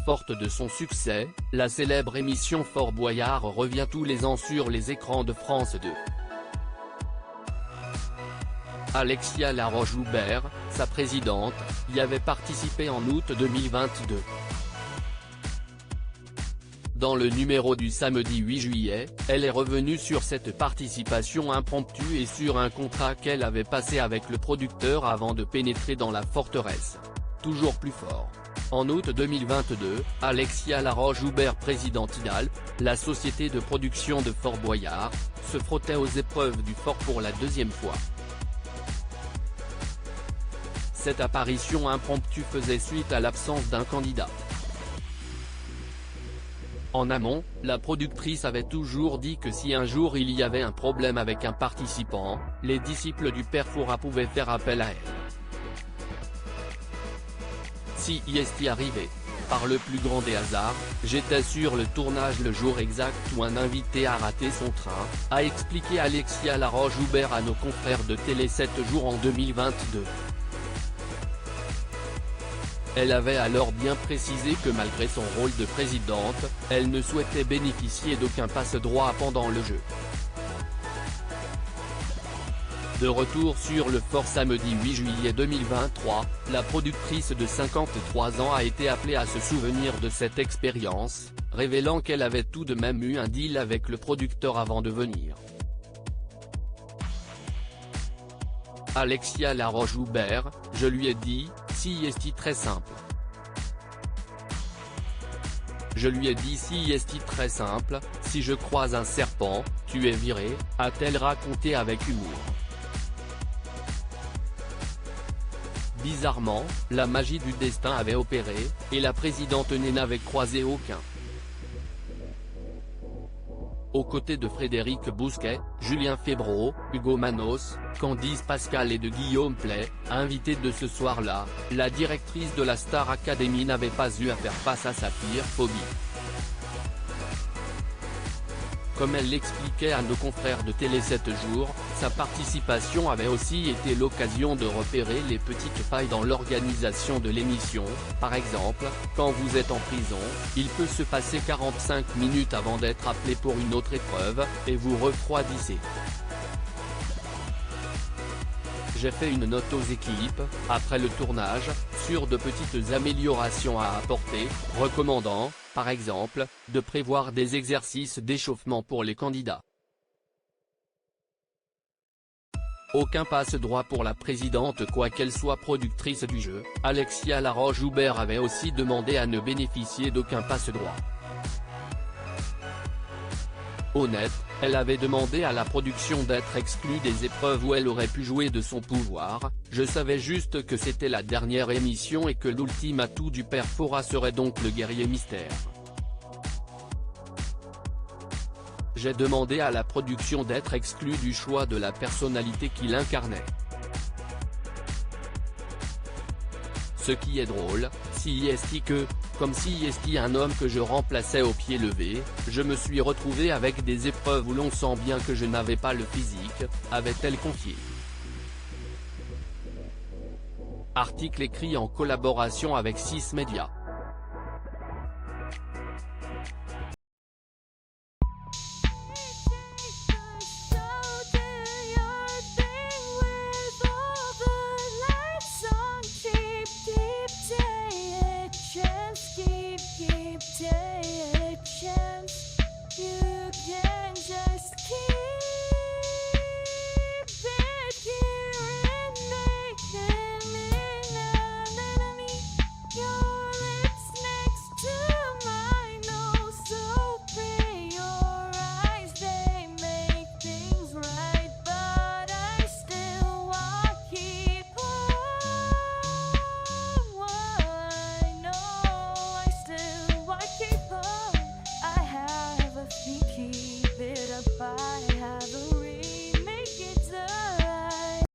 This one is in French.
Forte de son succès, la célèbre émission Fort Boyard revient tous les ans sur les écrans de France 2. Alexia Laroche-Joubert, sa présidente, y avait participé en août 2022. Dans le numéro du samedi 8 juillet, elle est revenue sur cette participation impromptue et sur un contrat qu'elle avait passé avec le producteur avant de pénétrer dans la forteresse. Toujours plus fort. En août 2022, Alexia Laroche-Joubert, présidente d'Alp, la société de production de Fort Boyard, se frottait aux épreuves du fort pour la deuxième fois. Cette apparition impromptue faisait suite à l'absence d'un candidat. En amont, la productrice avait toujours dit que si un jour il y avait un problème avec un participant, les disciples du père Fouras pouvaient faire appel à elle. Si y est arrivé. Par le plus grand des hasards, j'étais sur le tournage le jour exact où un invité a raté son train, a expliqué Alexia Laroche-Joubert à nos confrères de Télé 7 jours en 2022. Elle avait alors bien précisé que malgré son rôle de présidente, elle ne souhaitait bénéficier d'aucun passe-droit pendant le jeu. De retour sur le fort samedi 8 juillet 2023, la productrice de 53 ans a été appelée à se souvenir de cette expérience, révélant qu'elle avait tout de même eu un deal avec le producteur avant de venir. Alexia Laroche-Joubert, je lui ai dit, si est très simple. Je lui ai dit si est très simple, si je croise un serpent, tu es viré, a-t-elle raconté avec humour. Bizarrement, la magie du destin avait opéré, et la présidente n'avait croisé aucun. Aux côtés de Frédéric Bousquet, Julien Febvreau, Hugo Manos, Candice Pascal et de Guillaume Play, invités de ce soir-là, la directrice de la Star Academy n'avait pas eu à faire face à sa pire phobie. Comme elle l'expliquait à nos confrères de Télé 7 jours, sa participation avait aussi été l'occasion de repérer les petites failles dans l'organisation de l'émission. Par exemple, quand vous êtes en prison, il peut se passer 45 minutes avant d'être appelé pour une autre épreuve, et vous refroidissez. J'ai fait une note aux équipes, après le tournage, sur de petites améliorations à apporter, recommandant, par exemple, de prévoir des exercices d'échauffement pour les candidats. Aucun passe-droit pour la présidente quoi qu'elle soit productrice du jeu. Alexia Laroche-Joubert avait aussi demandé à ne bénéficier d'aucun passe-droit. Honnête, elle avait demandé à la production d'être exclue des épreuves où elle aurait pu jouer de son pouvoir. Je savais juste que c'était la dernière émission et que l'ultime atout du père Fouras serait donc le guerrier mystère. J'ai demandé à la production d'être exclue du choix de la personnalité qu'il incarnait. Ce qui est drôle, si est que, comme si est un homme que je remplaçais au pied levé, je me suis retrouvé avec des épreuves où l'on sent bien que je n'avais pas le physique, avait-elle confié. Article écrit en collaboration avec 6 médias. Keep take a chance. You